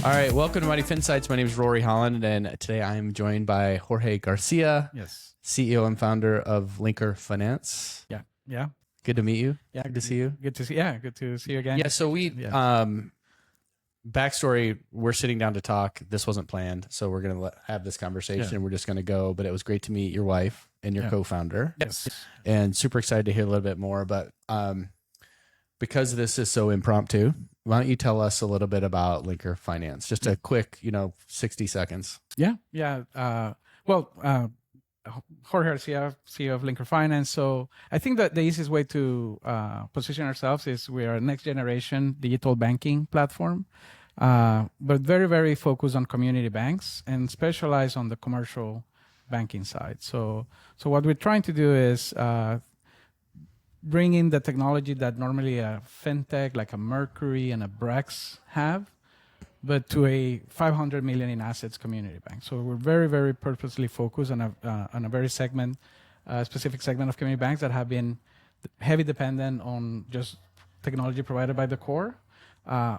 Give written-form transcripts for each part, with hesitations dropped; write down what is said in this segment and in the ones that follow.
All right, welcome to Mighty Finsights. My name is Rory Holland, and today I am joined by Jorge Garcia, Yes. CEO and founder of Linker Finance. Yeah. Yeah. Good to meet you. Yeah. Good to see you. Good to see. Yeah. Good to see you again. Yeah. So backstory, we're sitting down to talk. This wasn't planned, so we're gonna have this conversation. Yeah. We're just gonna go. But it was great to meet your wife and your co-founder. Yes. And super excited to hear a little bit more. But because this is so impromptu, why don't you tell us a little bit about Linker Finance? Just a quick, 60 seconds. Yeah. Yeah. Jorge Garcia, CEO of Linker Finance. So I think that the easiest way to position ourselves is we are a next generation digital banking platform, but very, very focused on community banks and specialize on the commercial banking side. So what we're trying to do is bring in the technology that normally a fintech like a Mercury and a Brex have, but to a 500 million in assets community bank. So we're very, very purposely focused on a very specific segment of community banks that have been heavy dependent on just technology provided by the core,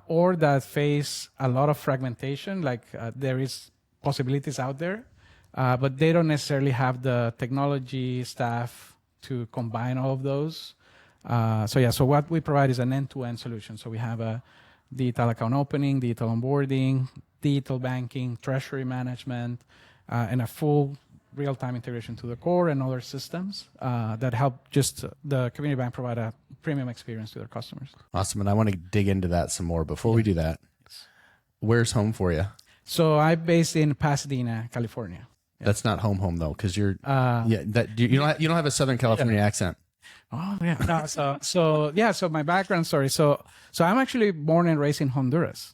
or that face a lot of fragmentation. Like there is possibilities out there, but they don't necessarily have the technology staff to combine all of those. So what we provide is an end-to-end solution. So we have a digital account opening, digital onboarding, digital banking, treasury management, and a full real-time integration to the core and other systems that help just the community bank provide a premium experience to their customers. Awesome. And I want to dig into that some more. Before we do that, where's home for you? So I'm based in Pasadena, California. Yeah. That's not home though, because you're you don't have a Southern California accent. Oh yeah, no. So my background story. So I'm actually born and raised in Honduras,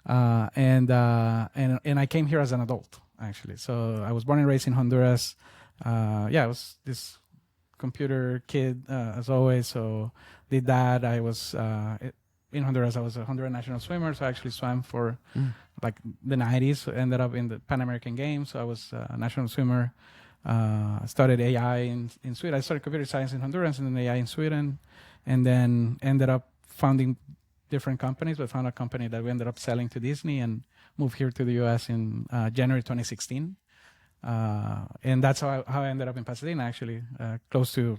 and I came here as an adult actually. So I was born and raised in Honduras. I was this computer kid as always. So did that. I was in Honduras. I was a Honduran national swimmer. So I actually swam for like the 90s. Ended up in the Pan American Games. So I was a national swimmer. Studied AI in Sweden. I started computer science in Honduras and then AI in Sweden, and then ended up founding different companies, but found a company that we ended up selling to Disney and moved here to the US in January 2016. And that's how I ended up in Pasadena, actually, close to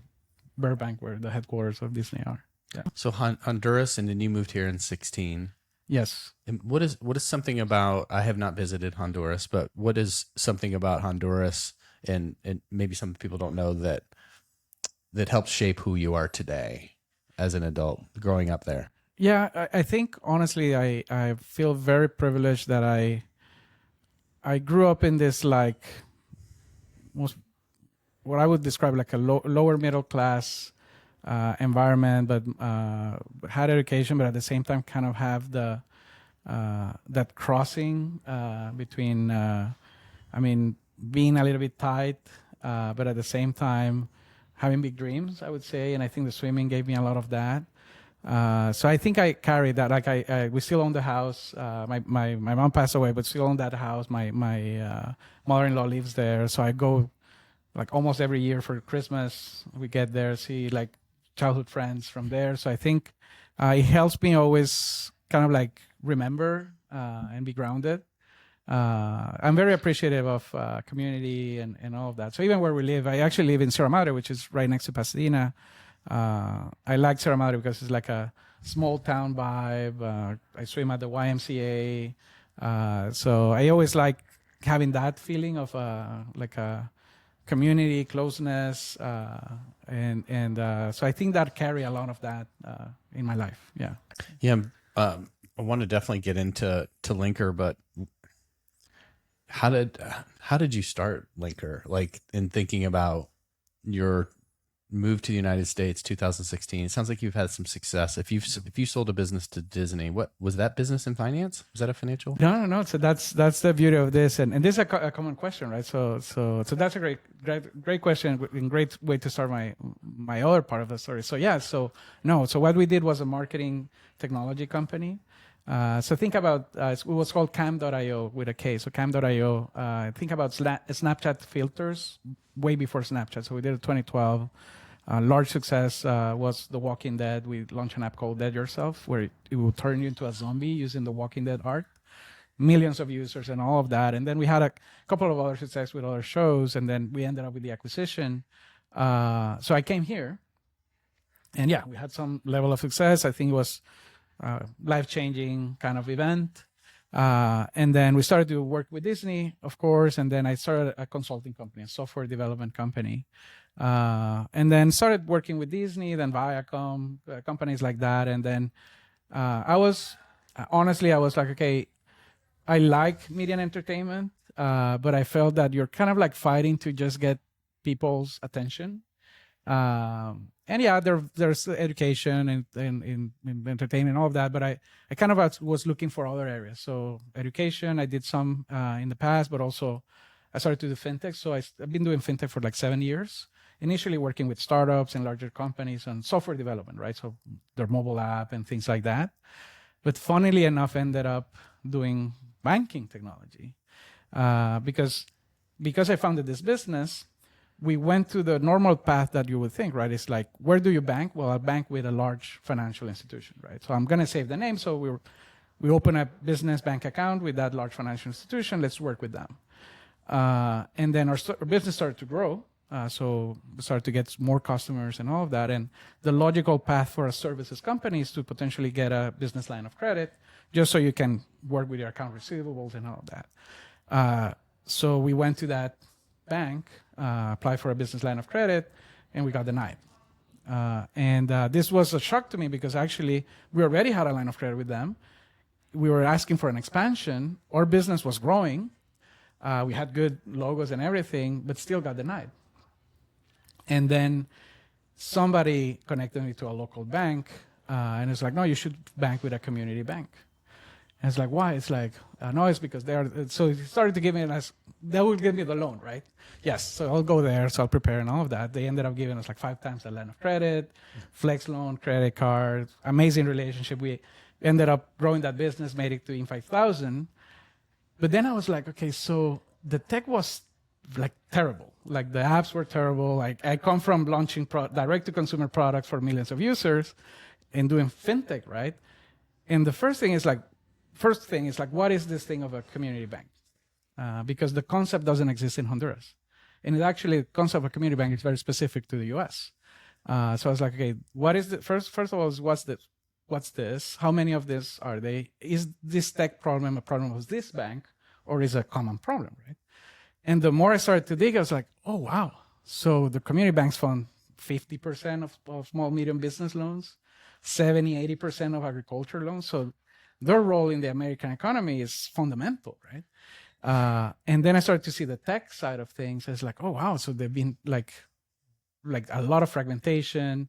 Burbank, where the headquarters of Disney are. Yeah. So Honduras, and then you moved here in 2016. Yes. And what is something about, I have not visited Honduras, but what is something about Honduras and maybe some people don't know that helps shape who you are today as an adult growing up there? Yeah, I think honestly, I feel very privileged that I grew up in this like what I would describe like a lower middle class environment, but had education, but at the same time kind of have the that crossing between being a little bit tight, but at the same time having big dreams, I would say. And I think the swimming gave me a lot of that. So I think I carried that. Like we still own the house. My mom passed away, but still own that house. My mother-in-law lives there. So I go like almost every year for Christmas. We get there, see like childhood friends from there. So I think it helps me always kind of like remember and be grounded. I'm very appreciative of community and all of that. So even where we live, I actually live in Sierra Madre, which is right next to Pasadena. I like Sierra Madre because it's like a small town vibe. I swim at the YMCA. So I always like having that feeling of like a community closeness. And so I think that carry a lot of that in my life. Yeah. Yeah. I want to definitely get into Linker, but how did you start Linker? Like in thinking about your move to the United States, 2016. It sounds like you've had some success. If you sold a business to Disney, what was that business in finance? Was that a financial? No. So that's the beauty of this, and this is a common question, right? So that's a great question and great way to start my other part of the story. So what we did was a marketing technology company. So think about, it was called Cam.io with a K. So Cam.io, think about Snapchat filters way before Snapchat. So we did it in 2012. Large success was The Walking Dead. We launched an app called Dead Yourself, where it will turn you into a zombie using the Walking Dead art. millions of users and all of that. And then we had a couple of other success with other shows, and then we ended up with the acquisition. So I came here, and yeah, we had some level of success. I think it was a life-changing kind of event. And then we started to work with Disney, of course, and then I started a consulting company, a software development company. And then started working with Disney, then Viacom, companies like that. And then I was like, okay, I like media and entertainment, but I felt that you're kind of like fighting to just get people's attention. And yeah, there's education and in entertainment and all of that, but I kind of was looking for other areas. So education, I did some in the past, but also I started to do fintech. So I've been doing fintech for like 7 years, initially working with startups and larger companies on software development, right? So their mobile app and things like that. But funnily enough, ended up doing banking technology because I founded this business. We went to the normal path that you would think, right? It's like, where do you bank? Well, I bank with a large financial institution, right? So I'm going to save the name. So we open a business bank account with that large financial institution. Let's work with them. And then our business started to grow. So we started to get more customers and all of that. And the logical path for a services company is to potentially get a business line of credit, just so you can work with your account receivables and all of that. So we went to that bank, applied for a business line of credit, and we got denied. And this was a shock to me because actually we already had a line of credit with them. We were asking for an expansion. Our business was growing. We had good logos and everything, but still got denied. And then somebody connected me to a local bank, and it's like, no, you should bank with a community bank. And it's like, why? It's like, no, it's because they are. So he started to give me they will give me the loan, right? Yes, so I'll go there, so I'll prepare and all of that. They ended up giving us like 5 times the line of credit, flex loan, credit card, amazing relationship. We ended up growing that business, made it to in 5,000. But then I was like, okay, so the tech was like terrible. Like the apps were terrible. Like I come from launching direct-to-consumer products for millions of users and doing fintech, right? And the first thing is like, what is this thing of a community bank? Because the concept doesn't exist in Honduras. And the concept of a community bank is very specific to the US. So I was like, okay, what is the first of all, what's this? How many of this are they? Is this tech problem a problem of this bank, or is it a common problem, right? And the more I started to dig, I was like, oh, wow. So the community banks fund 50% of small, medium business loans, 70, 80% of agriculture loans. So their role in the American economy is fundamental, right? And then I started to see the tech side of things. It's like, oh, wow. So they've been like a lot of fragmentation.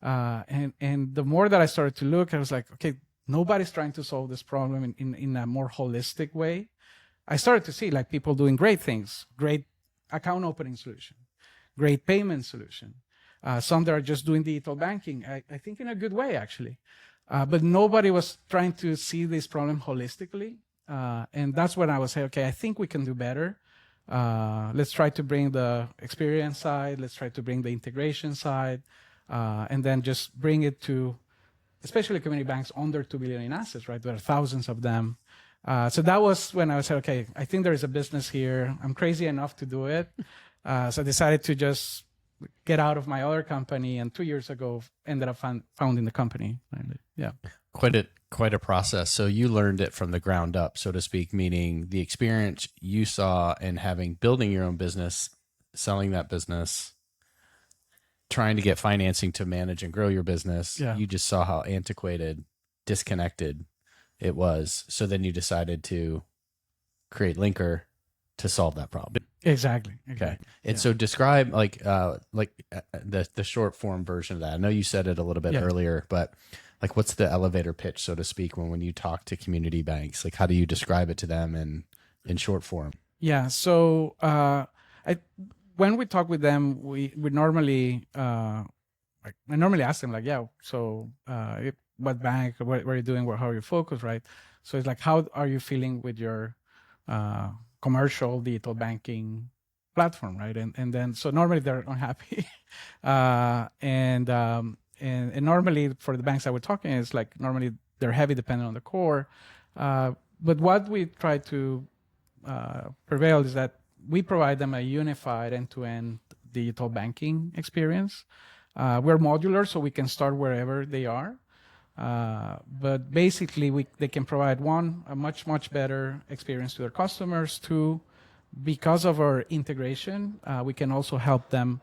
And the more that I started to look, I was like, okay, nobody's trying to solve this problem in a more holistic way. I started to see like people doing great things, great account opening solution, great payment solution. Some that are just doing digital banking, I think in a good way, actually. But nobody was trying to see this problem holistically. And that's when I was saying, okay, I think we can do better. Let's try to bring the experience side. Let's try to bring the integration side. And then just bring it to, especially community banks under 2 billion in assets, right? There are thousands of them. So that was when I said, okay, I think there is a business here. I'm crazy enough to do it. So I decided to just get out of my other company, and 2 years ago ended up founding the company. Yeah. Quite a process. So you learned it from the ground up, so to speak, meaning the experience you saw in building your own business, selling that business, trying to get financing to manage and grow your business. Yeah. You just saw how antiquated, disconnected it was. So then you decided to create Linker to solve that problem. Exactly. Okay. And so describe the short form version of that. I know you said it a little bit earlier, but like, what's the elevator pitch, so to speak, when you talk to community banks? Like, how do you describe it to them in short form? Yeah. So when we talk with them, we normally I normally ask them like, yeah, so what bank, what are you doing, how are you focused, right? So it's like, how are you feeling with your commercial digital banking platform, right? And then so normally they're unhappy, and normally for the banks that we're talking, it's like normally they're heavy dependent on the core, but what we try to prevail is that we provide them a unified end-to-end digital banking experience. We're modular, so we can start wherever they are. But basically, they can provide one, a much, much better experience to their customers. Two, because of our integration, we can also help them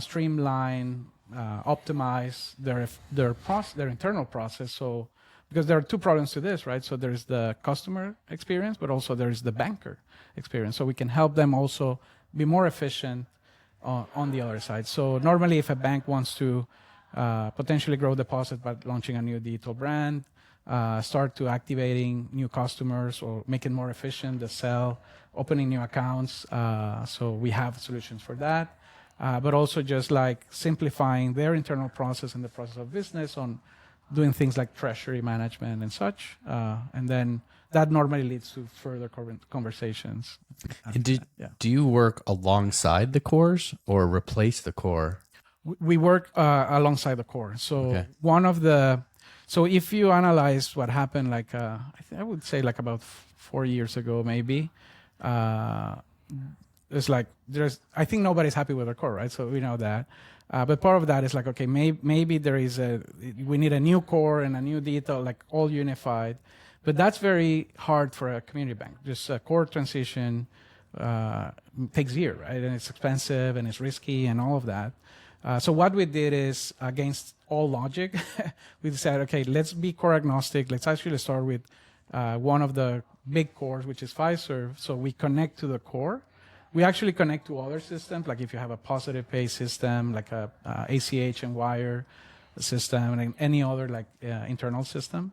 streamline, optimize their internal process. So, because there are two problems to this, right? So there's the customer experience, but also there's the banker experience. So we can help them also be more efficient on the other side. So normally, if a bank wants to potentially grow deposit by launching a new digital brand, start to activating new customers or make it more efficient, the sell, opening new accounts. So we have solutions for that. But also just like simplifying their internal process and the process of business on doing things like treasury management and such. And then that normally leads to further conversations. And do you work alongside the cores or replace the core? We work alongside the core. So so if you analyze what happened, like I would say like about 4 years ago, maybe, it's like I think nobody's happy with their core, right? So we know that. But part of that is like, okay, maybe we need a new core and a new digital, like all unified. But that's very hard for a community bank. Just a core transition takes years, right? And it's expensive and it's risky and all of that. So what we did is, against all logic, we decided, okay, let's be core agnostic. Let's actually start with one of the big cores, which is Fiserv. So we connect to the core. We actually connect to other systems, like if you have a positive pay system, like a ACH and wire system, and any other like internal system.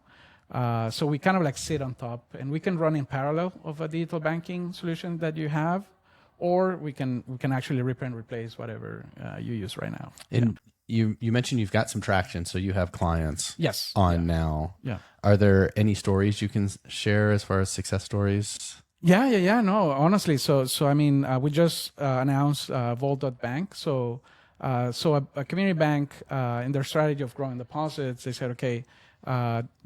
So we kind of like sit on top, and we can run in parallel of a digital banking solution that you have, or we can actually rip and replace whatever you use right now. And you mentioned you've got some traction, so you have clients on now. Yeah. Are there any stories you can share as far as success stories? Yeah. No, honestly. So I mean, we just announced Vault.Bank. So a community bank in their strategy of growing deposits, they said, okay,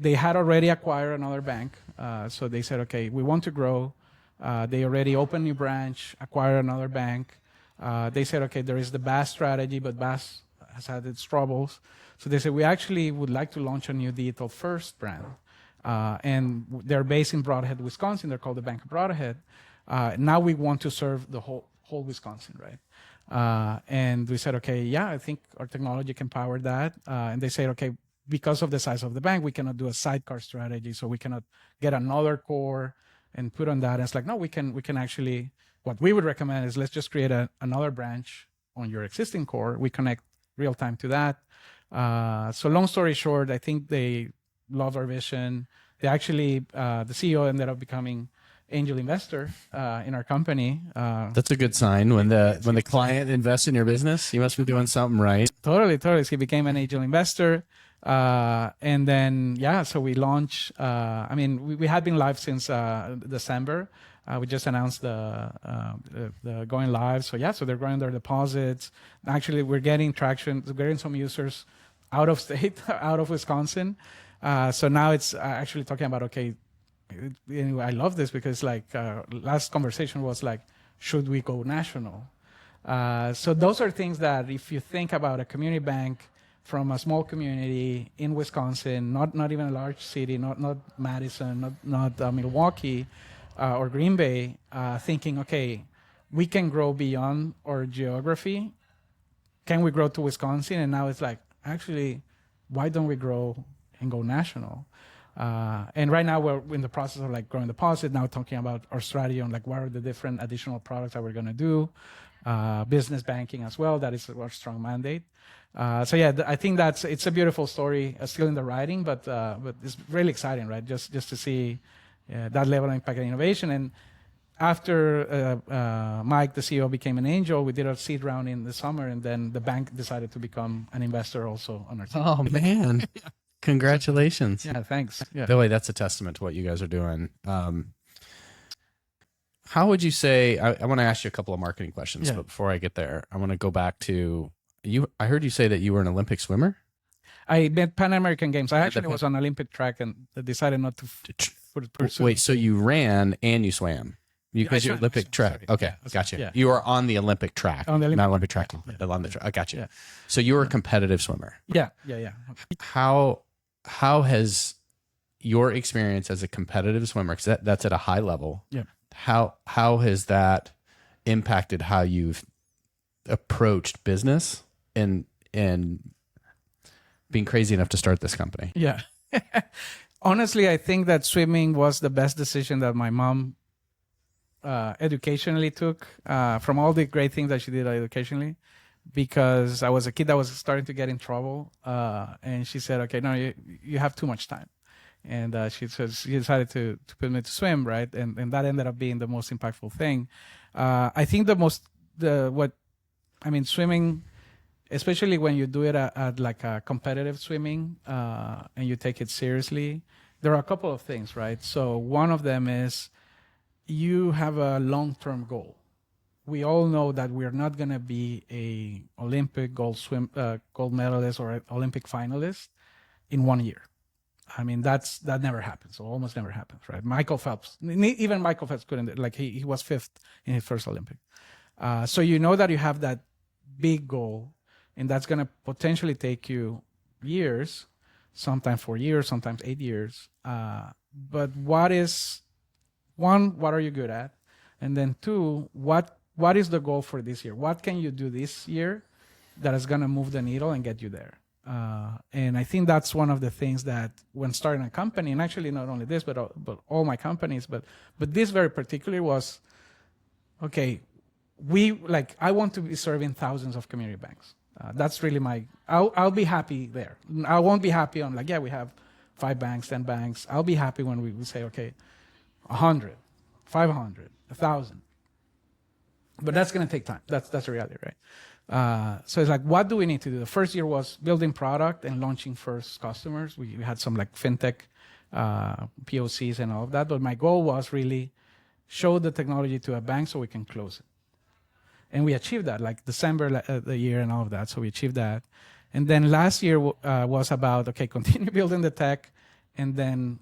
they had already acquired another bank. So they said, okay, we want to grow. They already opened a new branch, acquired another bank. They said, okay, there is the BAS strategy, but BAS has had its troubles. So they said, we actually would like to launch a new digital first brand. And they're based in Broadhead, Wisconsin. They're called the Bank of Broadhead. Now we want to serve the whole Wisconsin, right? And we said, okay, yeah, I think our technology can power that. And they said, okay, because of the size of the bank, we cannot do a sidecar strategy. So we cannot get another core and put on that. And it's like, no, we can actually, what we would recommend is let's just create another branch on your existing core. We connect real time to that. So long story short, I think they love our vision. They actually, the CEO ended up becoming angel investor in our company. That's a good sign when the client invests in your business. You must be doing something right. Totally. So he became an angel investor. And then, so we launched, I mean, we had been live since December. We just announced the going live. So they're growing their deposits. Actually, we're getting traction. We're getting some users out of state, out of Wisconsin. So now it's actually talking about, okay, I love this because like last conversation was like, should we go national? So those are things that if you think about a community bank from a small community in Wisconsin, not even a large city, not Madison, not Milwaukee or Green Bay, thinking, okay, we can grow beyond our geography. Can we grow to Wisconsin? And now it's like, actually, why don't we grow and go national? And right now we're in the process of like growing deposit, now talking about our strategy on like what are the different additional products that we're going to do, business banking as well. That is our strong mandate. I think it's a beautiful story, still in the writing, but it's really exciting, right? Just to see that level of impact and innovation. And after Mike, the CEO, became an angel, we did a seed round in the summer, and then the bank decided to become an investor also on our team. Oh man. Congratulations. Yeah, thanks. Yeah. Billy, that's a testament to what you guys are doing. How would you say, I want to ask you a couple of marketing questions, but before I get there, I want to go back to you. I heard you say that you were an Olympic swimmer. I did Pan American Games. I actually was on Olympic track and decided not to Wait, so you ran and you swam? Because you're Olympic track. Sorry. Okay, Yeah, gotcha. yeah. You were on the Olympic track. On the Olympic not Olympic track. Yeah. On the track. I gotcha. Yeah. So you were a competitive swimmer. Yeah. How has your experience as a competitive swimmer, because that's at a high level, how has that impacted how you've approached business and being crazy enough to start this company? Yeah. Honestly, I think that swimming was the best decision that my mom educationally took from all the great things that she did educationally, because I was a kid that was starting to get in trouble, and she said, okay, no, you have too much time. And she decided to put me to swim, right? And that ended up being the most impactful thing. I think swimming, especially when you do it at like a competitive swimming and you take it seriously, there are a couple of things, right? So one of them is you have a long-term goal. We all know that we're not going to be a Olympic gold medalist or an Olympic finalist in 1 year. I mean, that never happens, or almost never happens, right? Even Michael Phelps couldn't, like he was 5th in his first Olympic. So you know that you have that big goal, and that's going to potentially take you years, sometimes 4 years, sometimes 8 years. But what are you good at? And then 2, what is the goal for this year? What can you do this year that is going to move the needle and get you there? And I think that's one of the things that when starting a company, and actually not only this, but all my companies, but this very particularly was, okay, I want to be serving thousands of community banks. That's really I'll be happy there. I won't be happy on we have 5 banks, 10 banks. I'll be happy when we say, okay, 100, 500, 1,000. But that's going to take time. That's the reality, right? So it's like, what do we need to do? The first year was building product and launching first customers. We had some like Fintech POCs and all of that. But my goal was really show the technology to a bank so we can close it. And we achieved that, like December the year and all of that. So we achieved that. And then last year was about, okay, continue building the tech and then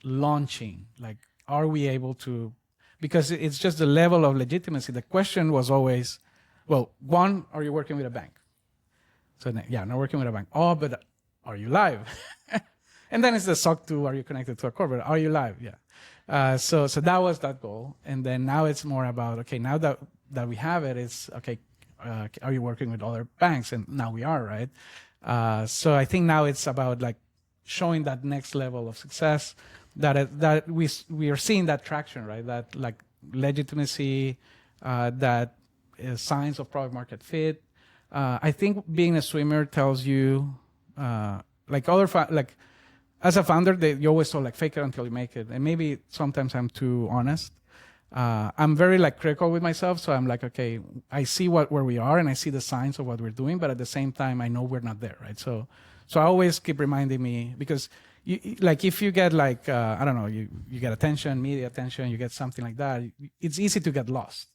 launching. Like, are we able to, because it's just the level of legitimacy. The question was always, well, 1, are you working with a bank? So not working with a bank. Oh, but are you live? And then it's the SOC 2, are you connected to a corporate? Are you live? Yeah. So that was that goal. And then now it's more about, okay, now that we have it, it's, okay, are you working with other banks? And now we are, right? So I think now it's about like showing that next level of success, that we are seeing that traction, right? That like legitimacy, that signs of product market fit. I think being a swimmer tells you, as a founder, you always say fake it until you make it. And maybe sometimes I'm too honest. I'm very critical with myself. So I'm like, okay, I see where we are and I see the signs of what we're doing, but at the same time, I know we're not there, right? So I always keep reminding me, because if you get I don't know, you get attention, media attention, you get something like that, it's easy to get lost.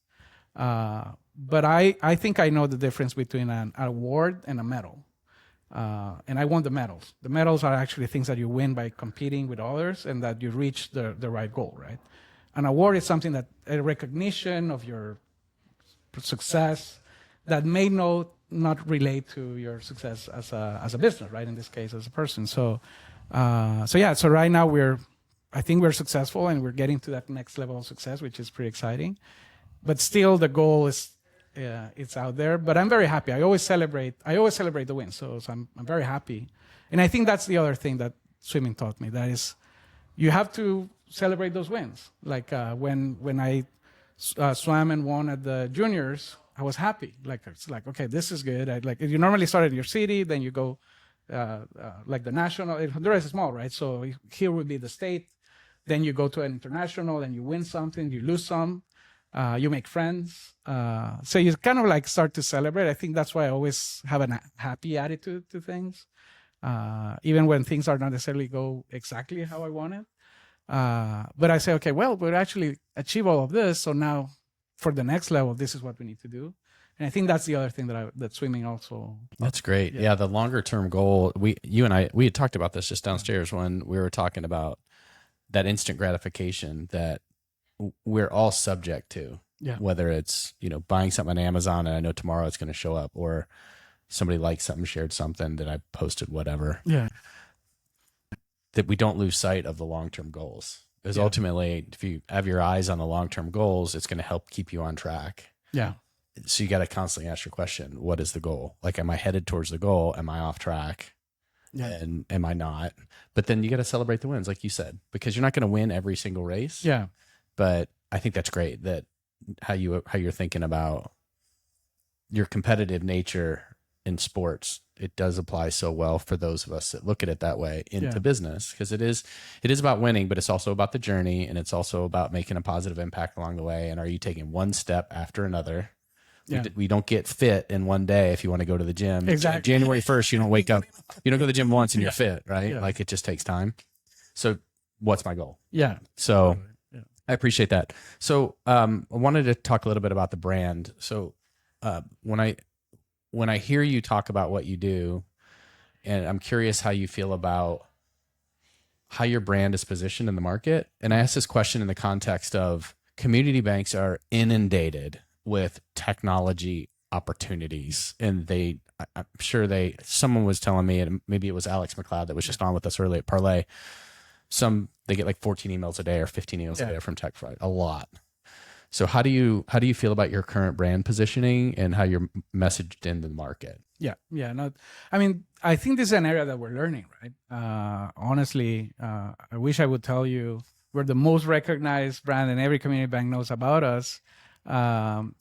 But I think I know the difference between an award and a medal. And I want the medals. The medals are actually things that you win by competing with others and that you reach the right goal, right? An award is something that a recognition of your success that may not relate to your success as a business, right? In this case, as a person. So right now I think we're successful and we're getting to that next level of success, which is pretty exciting. But still, the goal is it's out there. But I'm very happy. I always celebrate the wins. So I'm very happy. And I think that's the other thing that swimming taught me. That is, you have to celebrate those wins. Like when I swam and won at the juniors, I was happy. It's okay, this is good. You normally start at your city, then you go the national. Honduras is small, right? So here would be the state. Then you go to an international, and you win something, you lose some. You make friends. So you kind of start to celebrate. I think that's why I always have a happy attitude to things. Even when things are not necessarily go exactly how I want it. But I say, okay, well, we'll actually achieve all of this. So now for the next level, this is what we need to do. And I think that's the other thing that swimming also. That's great. Yeah. The longer term goal, you and I had talked about this just downstairs when we were talking about that instant gratification that we're all subject to. Yeah. Whether it's, buying something on Amazon and I know tomorrow it's going to show up, or somebody liked something, shared something that I posted, whatever. Yeah. That we don't lose sight of the long-term goals. Because ultimately, if you have your eyes on the long-term goals, it's going to help keep you on track. Yeah. So you got to constantly ask your question, what is the goal? Like, am I headed towards the goal? Am I off track? Yeah. And am I not? But then you got to celebrate the wins, like you said, because you're not going to win every single race. Yeah. But I think that's great that how you're thinking about your competitive nature in sports. It does apply so well for those of us that look at it that way into business, because it is about winning, but it's also about the journey, and it's also about making a positive impact along the way. And are you taking one step after another? Yeah. We don't get fit in one day. If you want to go to the gym, exactly. January 1st, you don't wake up, you don't go to the gym once and you're fit, right? Yeah. Like, it just takes time. So what's my goal? Yeah. So I appreciate that. So I wanted to talk a little bit about the brand. So when I hear you talk about what you do, and I'm curious how you feel about how your brand is positioned in the market. And I ask this question in the context of community banks are inundated with technology opportunities. And I'm sure someone was telling me, and maybe it was Alex McLeod that was just on with us early at Parlay. They get like 14 emails a day or 15 emails a day from tech fraud, a lot. So how do you feel about your current brand positioning and how you're messaged in the market? Yeah. No, I mean, I think this is an area that we're learning, right? Honestly, I wish I would tell you we're the most recognized brand and every community bank knows about us. The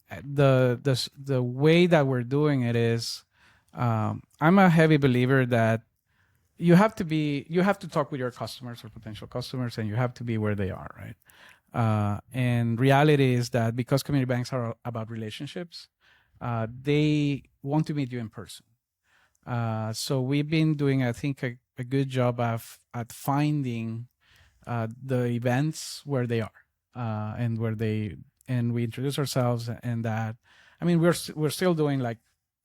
way that we're doing it is, I'm a heavy believer that you have to talk with your customers or potential customers, and you have to be where they are, right? And reality is that because community banks are about relationships, they want to meet you in person. So we've been doing, I think, a good job at finding the events where they are, and we introduce ourselves, and that, I mean, we're still doing like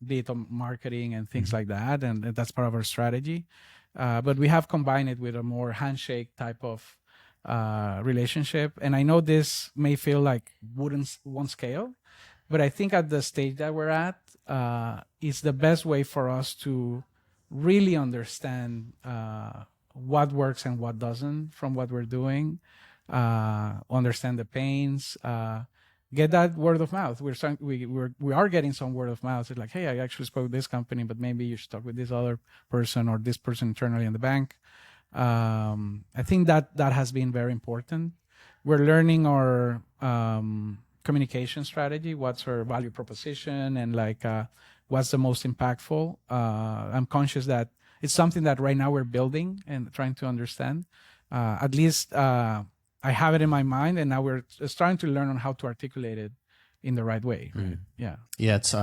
digital marketing and things like that, and that's part of our strategy. But we have combined it with a more handshake type of relationship. And I know this may feel like won't scale, but I think at the stage that we're at, it's the best way for us to really understand what works and what doesn't from what we're doing, understand the pains, get that word of mouth. We are getting some word of mouth. It's like, hey, I actually spoke with this company, but maybe you should talk with this other person or this person internally in the bank. I think that has been very important. We're learning our communication strategy. What's our value proposition, and like what's the most impactful. I'm conscious that it's something that right now we're building and trying to understand. At least I have it in my mind, and now we're starting to learn on how to articulate it in the right way. Right? Yeah. It's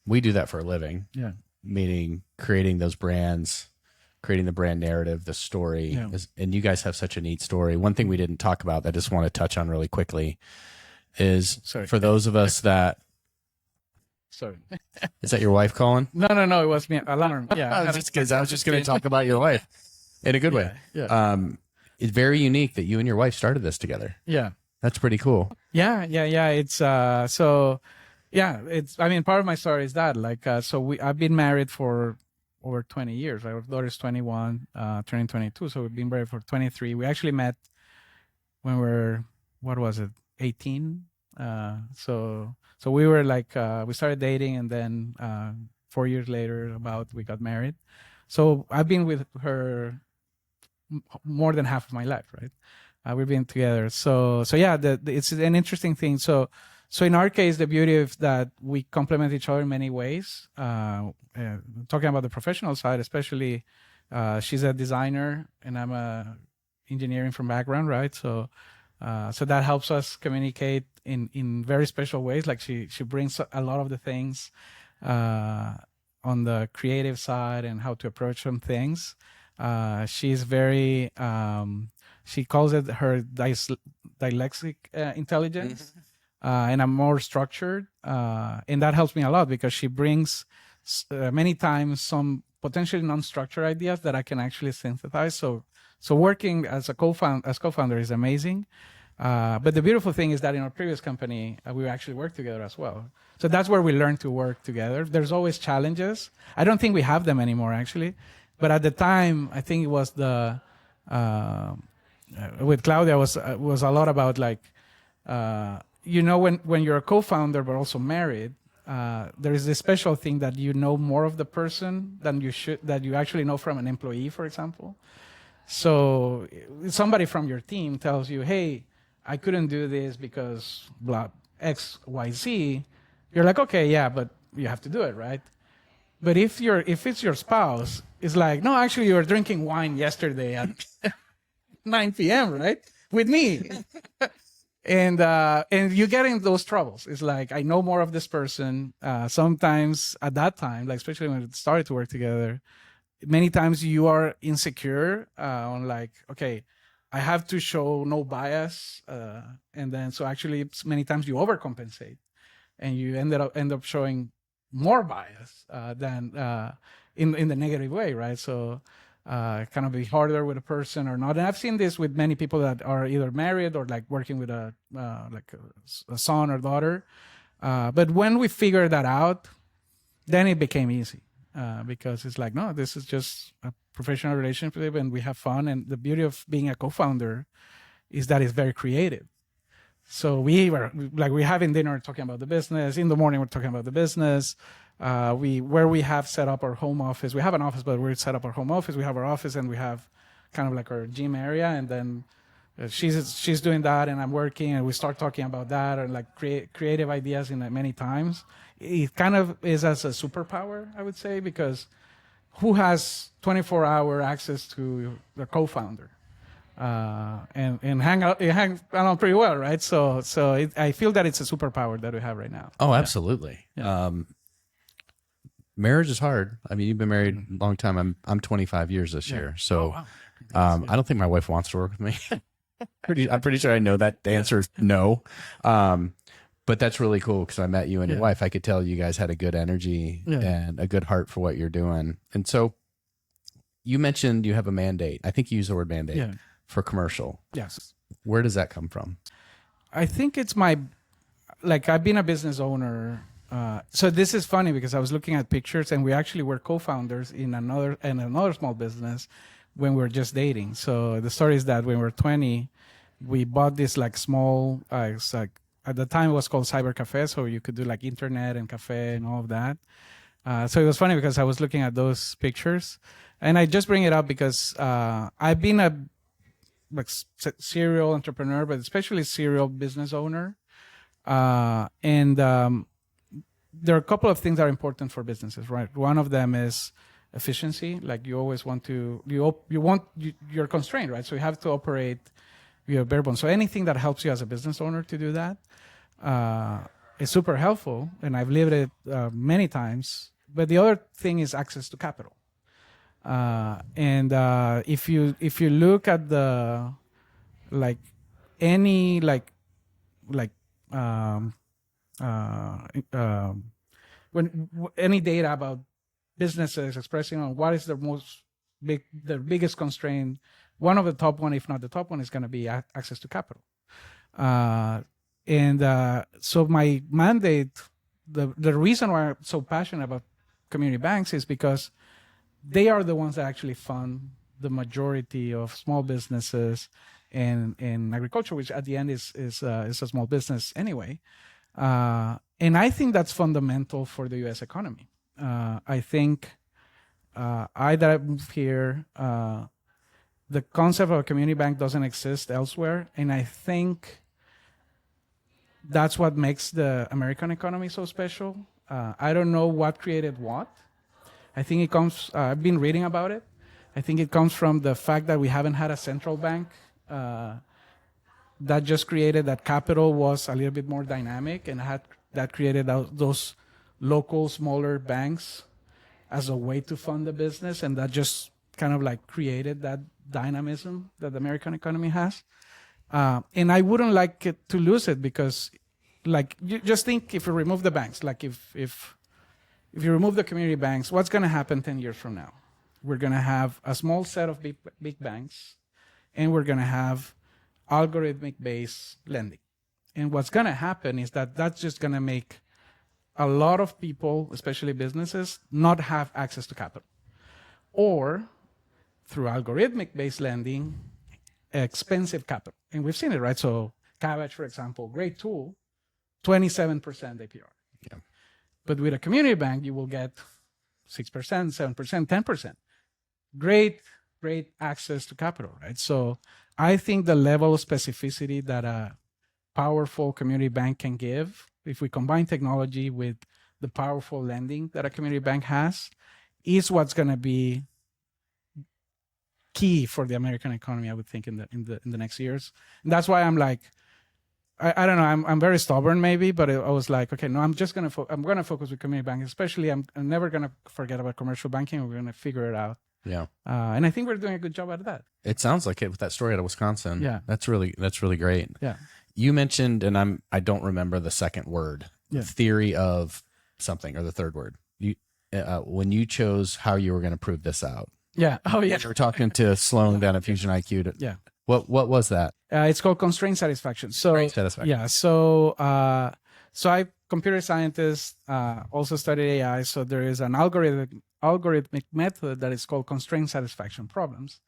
we do that for a living. Yeah. Meaning creating those brands, creating the brand narrative, the story. Yeah. And you guys have such a neat story. One thing we didn't talk about that I just want to touch on really quickly is for those of us that. Sorry. Is that your wife calling? No. It was me. Alarm. Yeah. I was just going to talk about your wife in a good way. Yeah. It's very unique that you and your wife started this together. Yeah. That's pretty cool. Yeah. It's so yeah, it's, I mean, part of my story is that I've been married for over 20 years. Our daughter's 21, turning 22. So we've been married for 23. We actually met when we were, 18? So we were like, we started dating, and then 4 years later we got married. So I've been with her more than half of my life, right? We've been together. So yeah, it's an interesting thing. So in our case, the beauty of that, we complement each other in many ways. Talking about the professional side, especially, she's a designer and I'm a engineering from background, right? So that helps us communicate in very special ways. Like she brings a lot of the things on the creative side and how to approach some things. She's very, she calls it her dyslexic intelligence. And I'm more structured. And that helps me a lot because she brings many times some potentially non-structured ideas that I can actually synthesize. So So working as a co-founder is amazing. But the beautiful thing is that in our previous company, we actually worked together as well. So that's where we learned to work together. There's always challenges. I don't think we have them anymore, actually. But at the time, I think it was with Claudia was a lot about like, when you're a co-founder but also married, there is this special thing that you know more of the person than you actually know from an employee, for example. So somebody from your team tells you, hey, I couldn't do this because blah, X, Y, Z. You're like, okay, yeah, but you have to do it, right? But if it's your spouse, it's like, no, actually you were drinking wine yesterday at 9 p.m., right? With me. And you get in those troubles. It's like, I know more of this person. Sometimes at that time, like especially when we started to work together, many times you are insecure on like, okay, I have to show no bias. And then, so actually many times you overcompensate and you end up showing more bias than in the negative way, right? So kind of be harder with a person or not. And I've seen this with many people that are either married or like working with a son or daughter. But when we figured that out, then it became easy because it's like, no, this is just a professional relationship and we have fun. And the beauty of being a co-founder is that it's very creative. So we having dinner talking about the business. In the morning, we're talking about the business. Where we have set up our home office. We have an office, but we set up our home office. We have our office and we have kind of like our gym area. And then she's doing that and I'm working and we start talking about that and like creative ideas in many times. It kind of is as a superpower, I would say, because who has 24-hour access to the co-founder? And hang out pretty well, right? So I feel that it's a superpower that we have right now. Oh, absolutely. Yeah. Marriage is hard. I mean, you've been married a long time. I'm 25 years this year. So I don't think my wife wants to work with me. I'm pretty sure I know that the answer is no. But that's really cool because I met you and your wife. I could tell you guys had a good energy and a good heart for what you're doing. And so you mentioned you have a mandate. I think you use the word mandate for commercial. Yes. Where does that come from? I think it's I've been a business owner. So this is funny because I was looking at pictures and we actually were co-founders in another small business when we were just dating. So the story is that when we were 20, we bought this like small, it's like at the time it was called cyber cafe. So you could do like internet and cafe and all of that. So it was funny because I was looking at those pictures and I just bring it up because I've been a serial entrepreneur, but especially serial business owner. And there are a couple of things that are important for businesses, right? One of them is efficiency. Like you always want to, you're constrained, right? So you have to operate your bare bones. So anything that helps you as a business owner to do that is super helpful. And I've lived it many times. But the other thing is access to capital. And if you look at the when any data about businesses expressing on what is the biggest constraint, one of the top one, if not the top one, is going to be access to capital. So my mandate, the reason why I'm so passionate about community banks is because they are the ones that actually fund the majority of small businesses and agriculture, which at the end is a small business anyway. And I think that's fundamental for the U.S. economy. I think that I moved here, the concept of a community bank doesn't exist elsewhere. And I think that's what makes the American economy so special. I don't know what created what. I think it comes, I've been reading about it. I think it comes from the fact that we haven't had a central bank that just created that capital was a little bit more dynamic and that created those local smaller banks as a way to fund the business, and that just kind of like created that dynamism that the American economy has. And I wouldn't like it to lose it because, like, you just think if you remove the banks, like if you remove the community banks, what's going to happen 10 years from now? We're going to have a small set of big banks and we're going to have algorithmic-based lending. And what's going to happen is that that's just going to make a lot of people, especially businesses, not have access to capital. Or through algorithmic-based lending, expensive capital. And we've seen it, right? So Cabbage, for example, great tool, 27% APR. Yeah. But with a community bank, you will get 6%, 7%, 10%. Great access to capital, right? So I think the level of specificity that a powerful community bank can give, if we combine technology with the powerful lending that a community bank has, is what's going to be key for the American economy, I would think, in the next years. And that's why I'm like, I don't know, I'm very stubborn maybe, but I was like, okay, no, I'm just gonna focus with community banking. Especially, I'm never gonna forget about commercial banking. We're gonna figure it out. Yeah. And I think we're doing a good job at that. It sounds like it with that story out of Wisconsin. Yeah. That's really great. Yeah. You mentioned, and I don't remember the second word, Yeah. theory of something, or the third word. You when you chose how you were going to prove this out. Yeah. Oh yeah. You were talking to Sloan down at Fusion IQ. Yeah. What was that? It's called constraint satisfaction. So Satisfaction. yeah. So I computer scientist, also studied AI. So there is an algorithmic method that is called constraint satisfaction problems.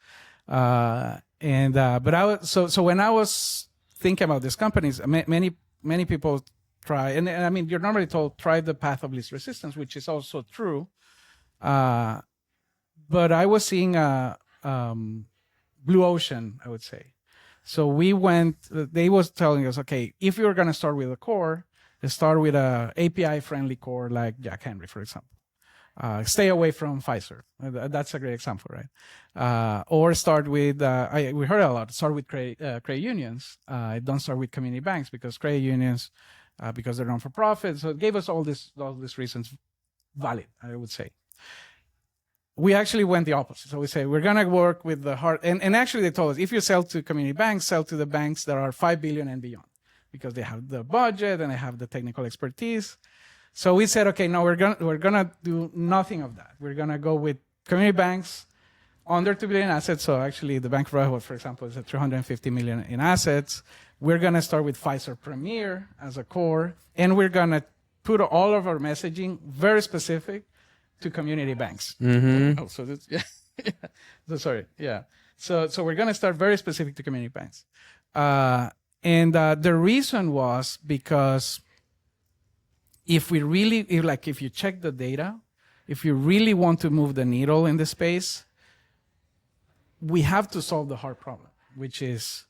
But I was so when I was thinking about these companies, many people try, and I mean, you're normally told try the path of least resistance, which is also true. But I was seeing a blue ocean, I would say. So they was telling us, okay, if you're going to start with a core, start with a API friendly core like Jack Henry, for example. Stay away from Pfizer. That's a great example, right? Or start with, we heard a lot, start with credit unions. Don't start with community banks, because credit unions, because they're non-for-profit. So it gave us all these reasons valid, I would say. We actually went the opposite. So we say, we're going to work with the hard, and actually they told us, if you sell to community banks, sell to the banks that are 5 billion and beyond, because they have the budget and they have the technical expertise. So we said, okay, no, we're gonna do nothing of that. We're gonna go with community banks under 2 billion assets. So actually, the Bank of Rehoboth, for example, is at 350 million in assets. We're gonna start with Pfizer Premier as a core, and we're gonna put all of our messaging very specific to community banks. Mm-hmm. Oh, so that's yeah. So sorry, yeah. So we're gonna start very specific to community banks, and the reason was because if you check the data, if you really want to move the needle in the space, we have to solve the hard problem, which is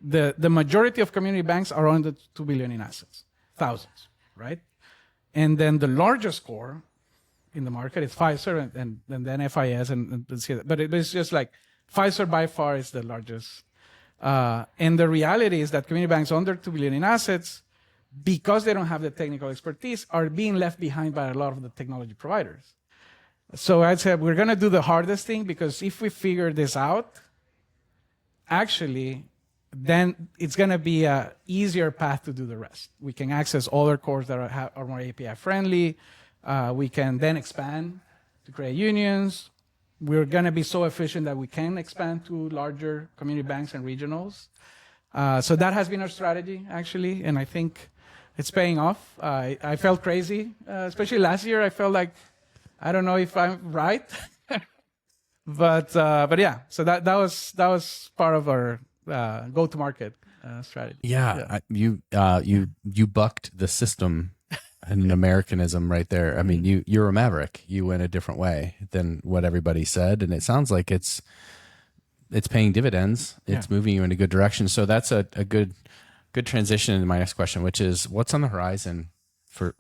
the majority of community banks are under 2 billion in assets, thousands, right? And then the largest core in the market is Pfizer and then FIS but it's just like Pfizer by far is the largest. And the reality is that community banks under 2 billion in assets, because they don't have the technical expertise, are being left behind by a lot of the technology providers. So I said, we're going to do the hardest thing, because if we figure this out, actually, then it's going to be an easier path to do the rest. We can access other cores that are more API friendly. We can then expand to credit unions. We're going to be so efficient that we can expand to larger community banks and regionals. So that has been our strategy, actually, and I think it's paying off. I felt crazy, especially last year. I felt like, I don't know if I'm right, but yeah. So that was part of our go-to-market strategy. Yeah. You bucked the system and Americanism right there. I mean, you're a maverick. You went a different way than what everybody said, and it sounds like it's paying dividends. It's moving you in a good direction. So that's a good transition into my next question, which is, what's on the horizon for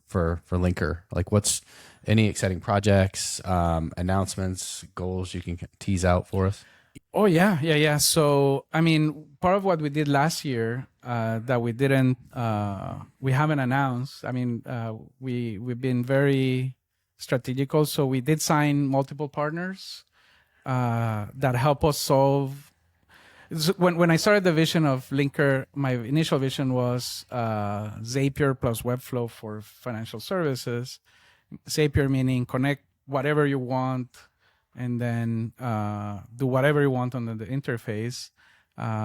Linker? Like, what's any exciting projects, announcements, goals you can tease out for us? Oh yeah. So I mean, part of what we did last year that we haven't announced. I mean, we've been very strategical. So we did sign multiple partners that help us solve. When I started the vision of Linker, my initial vision was Zapier plus Webflow for financial services. Zapier meaning connect whatever you want and then do whatever you want on the interface.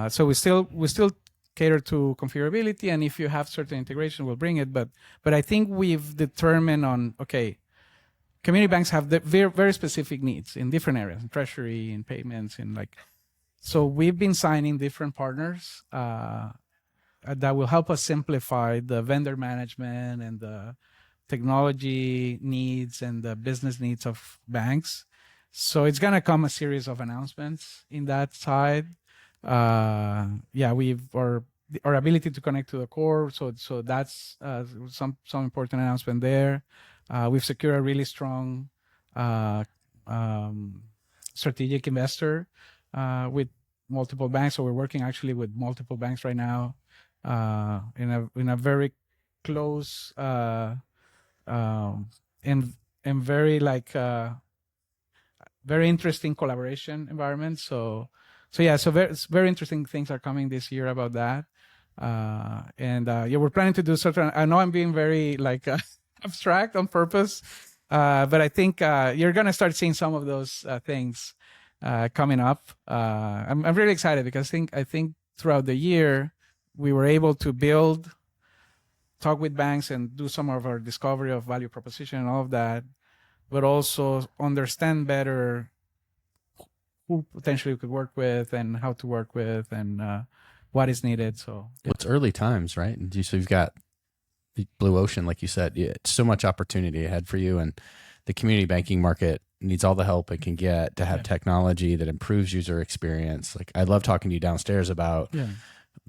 So we still cater to configurability, and if you have certain integration, we'll bring it. But I think we've determined on, okay, community banks have the very, very specific needs in different areas, in treasury, in payments, in like. So we've been signing different partners that will help us simplify the vendor management and the technology needs and the business needs of banks. So it's gonna come a series of announcements in that side. Our ability to connect to the core. So that's some important announcement there. We've secured a really strong strategic investor with multiple banks. So we're working actually with multiple banks right now in a very close and very very interesting collaboration environment. So very interesting things are coming this year about that. We're planning to do certain. I know I'm being very abstract on purpose, but I think you're gonna start seeing some of those things coming up. I'm really excited because I think throughout the year we were able to talk with banks and do some of our discovery of value proposition and all of that, but also understand better who potentially we could work with and how to work with and what is needed. So it's early times, right? And so you've got the blue ocean, like you said. It's so much opportunity ahead for you, and the community banking market needs all the help it can get to have technology that improves user experience. Like, I love talking to you downstairs about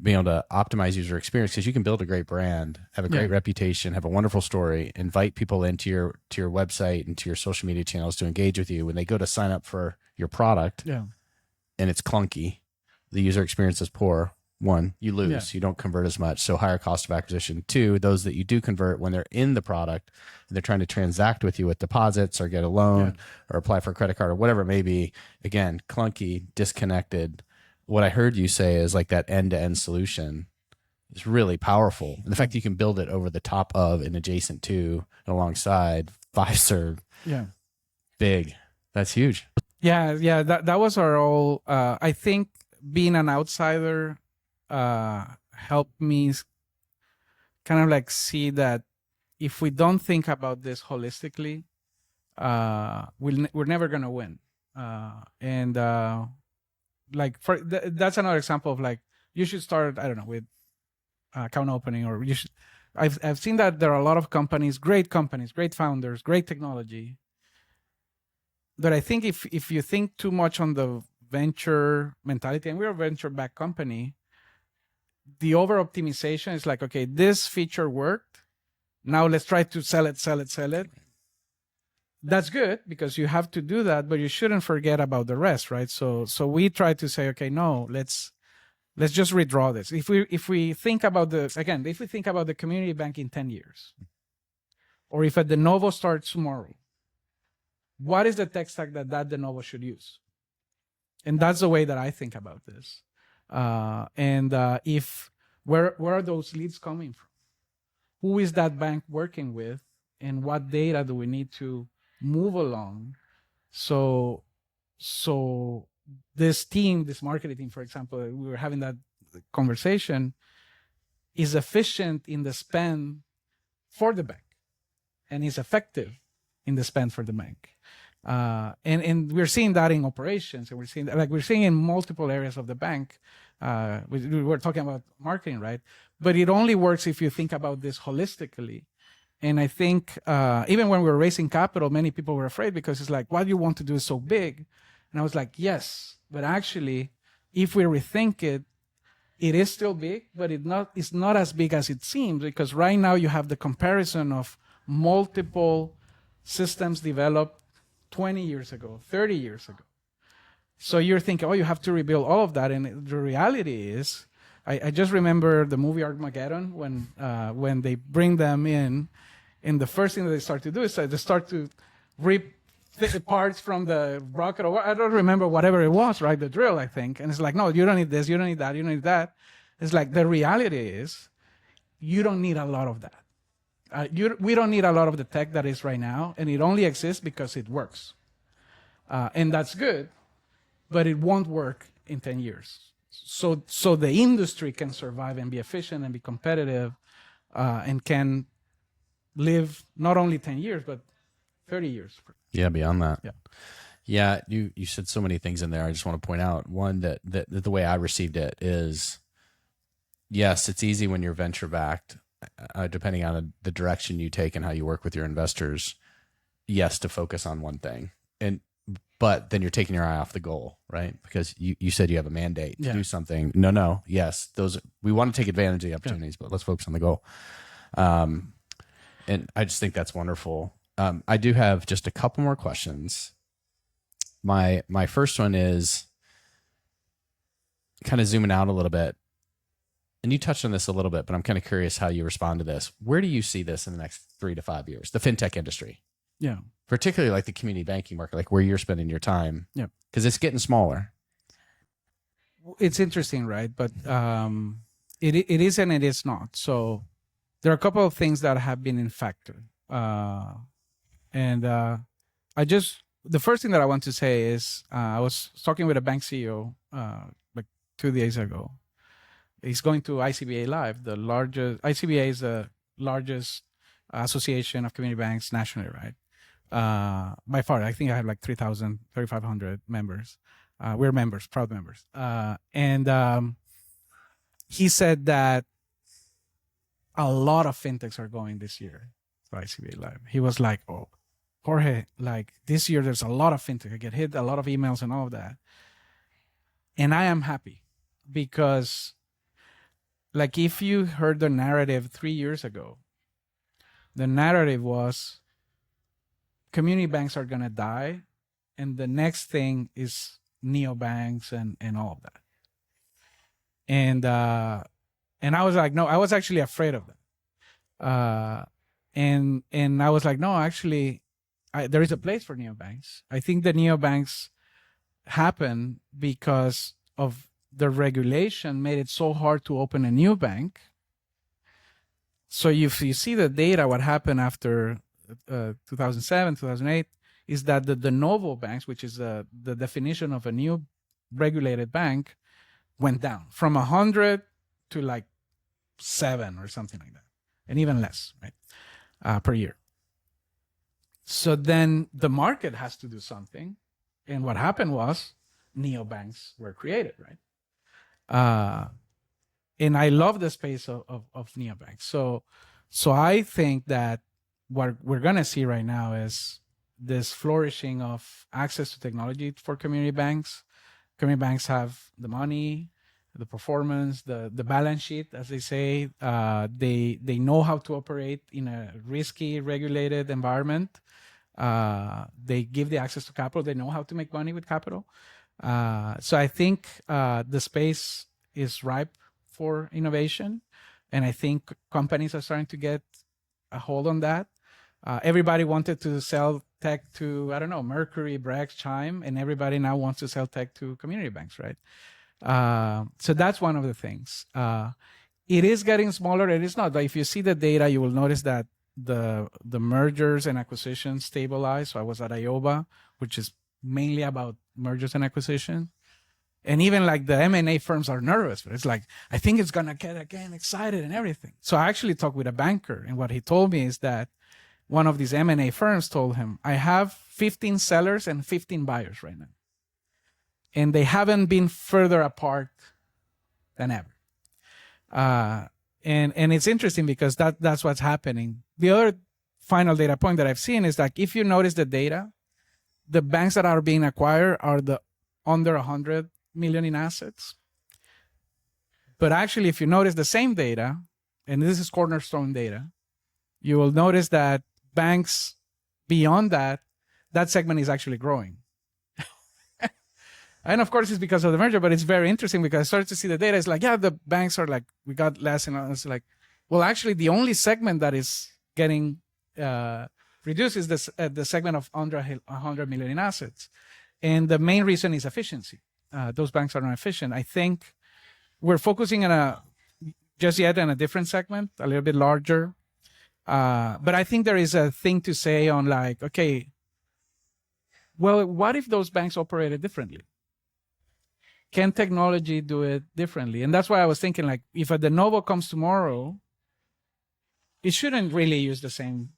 being able to optimize user experience, because you can build a great brand, have a great reputation, have a wonderful story, invite people into your website and to your social media channels to engage with you. When they go to sign up for your product and it's clunky, the user experience is poor. One, you lose, you don't convert as much. So higher cost of acquisition. Two, those that you do convert, when they're in the product and they're trying to transact with you with deposits or get a loan or apply for a credit card or whatever it may be, again, clunky, disconnected. What I heard you say is like that end-to-end solution is really powerful. And the fact that you can build it over the top of and adjacent to and alongside Fiserv, big. That's huge. Yeah. That was our whole. I think being an outsider helped me kind of like see that if we don't think about this holistically, we're never gonna win. That's another example of like, you should start, I don't know, with account opening, or you should. I've seen that there are a lot of companies, great founders, great technology. But I think if you think too much on the venture mentality, and we're a venture-backed company, the over-optimization is like, okay, this feature worked. Now let's try to sell it. That's good because you have to do that, but you shouldn't forget about the rest, right? So we try to say, okay, no, let's just redraw this. If we think about the community bank in 10 years, or if a de novo starts tomorrow, what is the tech stack that de novo should use? And that's the way that I think about this. Where are those leads coming from? Who is that bank working with, and what data do we need to move along? So this team, this marketing team, for example, we were having that conversation, is efficient in the spend for the bank and is effective in the spend for the bank. And we're seeing that in operations, and we're seeing in multiple areas of the bank. We were talking about marketing, right? But it only works if you think about this holistically. And I think even when we were raising capital, many people were afraid because it's like, what you want to do is so big. And I was like, yes, but actually, if we rethink it, it is still big, but it's not as big as it seems, because right now you have the comparison of multiple systems developed 20 years ago, 30 years ago. So you're thinking, oh, you have to rebuild all of that. And the reality is, I just remember the movie Armageddon when they bring them in, and the first thing that they start to do is they start to rip the parts from the rocket, or I don't remember, whatever it was, right? The drill, I think. And it's like, no, you don't need this, you don't need that, you don't need that. It's like, the reality is, you don't need a lot of that. We don't need a lot of the tech that is right now, and it only exists because it works. And that's good, but it won't work in 10 years. so the industry can survive and be efficient and be competitive, and can live not only 10 years but 30 years. Yeah, beyond that. Yeah. Yeah, you said so many things in there. I just want to point out one that the way I received it is, yes, it's easy when you're venture backed, depending on the direction you take and how you work with your investors. Yes, to focus on one thing, but then you're taking your eye off the goal, right? Because you said you have a mandate to do something. No. Yes, we want to take advantage of the opportunities, but let's focus on the goal. And I just think that's wonderful. I do have just a couple more questions. My first one is kind of zooming out a little bit, and you touched on this a little bit, but I'm kind of curious how you respond to this. Where do you see this in the next 3 to 5 years? The fintech industry, particularly like the community banking market, like where you're spending your time, because it's getting smaller. It's interesting, right? But it is and it is not. So there are a couple of things that have been in factor, the first thing that I want to say is I was talking with a bank CEO like 2 days ago. He's going to ICBA Live. ICBA is the largest association of community banks nationally, right? By far, I think I have like 3,500 members. We're members, proud members. He said that a lot of fintechs are going this year to ICBA Live. He was like, oh, Jorge, like this year there's a lot of fintech. I get hit a lot of emails and all of that. And I am happy because like if you heard the narrative 3 years ago, the narrative was community banks are going to die. And the next thing is neobanks and all of that. And I was like, no, I was actually afraid of that. And I was like, no, actually, there is a place for neobanks. I think the neobanks happen because of the regulation made it so hard to open a new bank. So if you see the data, what happened after 2007, 2008, is that the de novo banks, which is the definition of a new regulated bank, went down from 100 to like 7 or something like that, and even less, right, per year. So then the market has to do something, and what happened was neobanks were created, right? And I love the space of neobanks. So I think that what we're gonna see right now is this flourishing of access to technology for community banks. Community banks have the money, the performance, the balance sheet, as they say. They know how to operate in a risky, regulated environment. They give the access to capital. They know how to make money with capital. So I think the space is ripe for innovation, and I think companies are starting to get a hold on that. Everybody wanted to sell tech to, I don't know, Mercury, Brex, Chime, and everybody now wants to sell tech to community banks, right? So that's one of the things. It is getting smaller. It is not. But if you see the data, you will notice that the mergers and acquisitions stabilize. So I was at IOBA, which is mainly about mergers and acquisitions. And even like the M&A firms are nervous, but it's like, I think it's going to get again excited and everything. So I actually talked with a banker, and what he told me is that one of these M&A firms told him, I have 15 sellers and 15 buyers right now. And they haven't been further apart than ever. And it's interesting because that's what's happening. The other final data point that I've seen is that if you notice the data, the banks that are being acquired are the under 100 million in assets. But actually, if you notice the same data, and this is Cornerstone data, you will notice that banks beyond that segment is actually growing. And of course, it's because of the merger, but it's very interesting because I started to see the data. It's like, yeah, the banks are like, we got less, and it's like, well, actually, the only segment that is getting reduced is the segment of under 100 million in assets. And the main reason is efficiency. Those banks are not efficient. I think we're focusing on just yet on a different segment, a little bit larger. But I think there is a thing to say on like, okay, well, what if those banks operated differently? can technology do it differently? And that's why I was thinking, like, if a de novo comes tomorrow, it shouldn't really use the same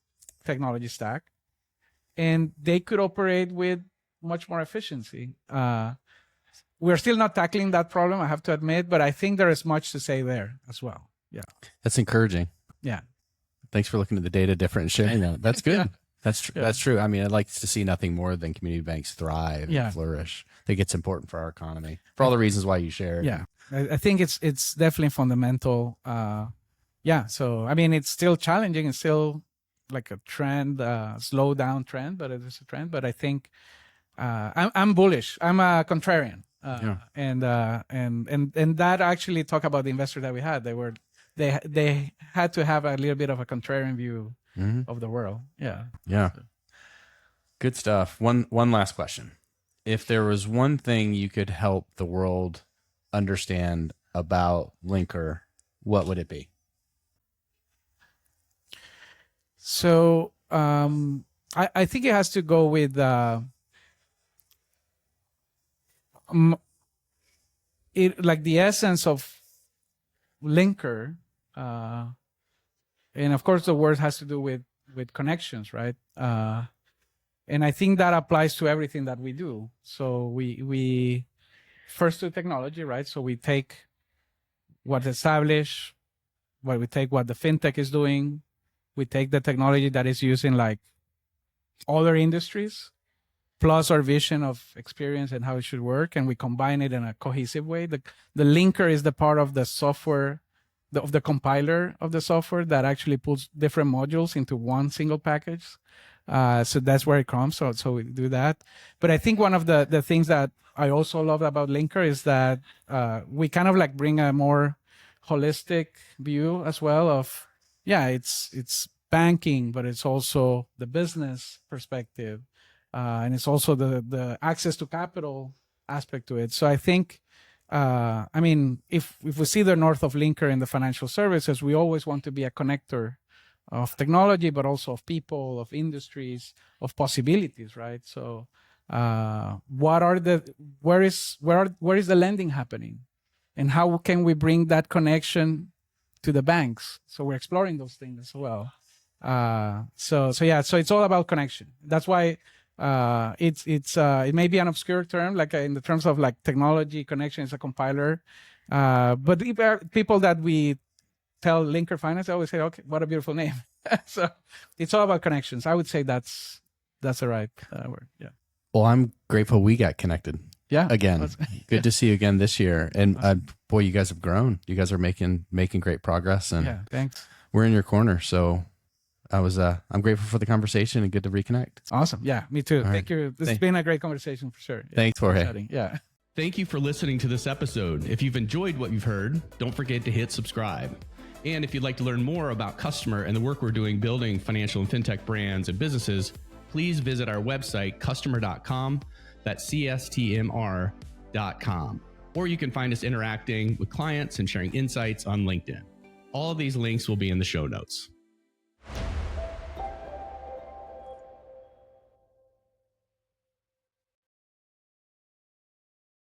technology stack, and they could operate with much more efficiency. We're still not tackling that problem, I have to admit, but I think there is much to say there as well. Yeah. That's encouraging. Yeah. Thanks for looking at the data different and sharing that. That's good. Yeah. That's true. Yeah. That's true. I mean, I'd like to see nothing more than community banks thrive Yeah. and flourish. I think it's important for our economy for all the reasons why you shared. Yeah. I think it's definitely fundamental. Yeah. So, I mean, it's still challenging. It's still like a trend, slow down trend, but it is a trend. But I think I'm bullish. I'm a contrarian. And that actually talk about the investor that we had. They had to have a little bit of a contrarian view of the world. Yeah. Yeah. Good stuff. One last question. If there was one thing you could help the world understand about Linker, what would it be? So I think it has to go with like the essence of Linker, and of course the word has to do with connections, right? And I think that applies to everything that we do. So we first to technology, right? So we take what's established, we take what the fintech is doing, we take the technology that is used in like other industries, plus our vision of experience and how it should work, and we combine it in a cohesive way. The linker is the part of the software, of the compiler of the software that actually pulls different modules into one single package. So that's where it comes. So we do that. But I think one of the things that I also love about Linker is that we kind of like bring a more holistic view as well of, yeah, it's banking, but it's also the business perspective. And it's also the access to capital aspect to it. So I think, I mean, if we see the north of Linker in the financial services, we always want to be a connector of technology, but also of people, of industries, of possibilities, right? So, where is the lending happening, and how can we bring that connection to the banks? So we're exploring those things as well. So it's all about connection. That's why it may be an obscure term, like in the terms of like technology connection is a compiler, but people that we tell Linker Finance, I always say, okay, what a beautiful name. So it's all about connections. I would say that's the right word. Yeah. Well, I'm grateful we got connected. Yeah. Again, good to see you again this year. And boy, you guys have grown. You guys are making great progress. And yeah, thanks. We're in your corner. So I'm grateful for the conversation and good to reconnect. Awesome. Yeah, me too. All Thank you. This has been a great conversation for sure. Yeah. Thanks, Jorge. Yeah. Thank you for listening to this episode. If you've enjoyed what you've heard, don't forget to hit subscribe. And if you'd like to learn more about Customer and the work we're doing building financial and fintech brands and businesses, please visit our website, customer.com. That's CSTMR.com. Or you can find us interacting with clients and sharing insights on LinkedIn. All of these links will be in the show notes.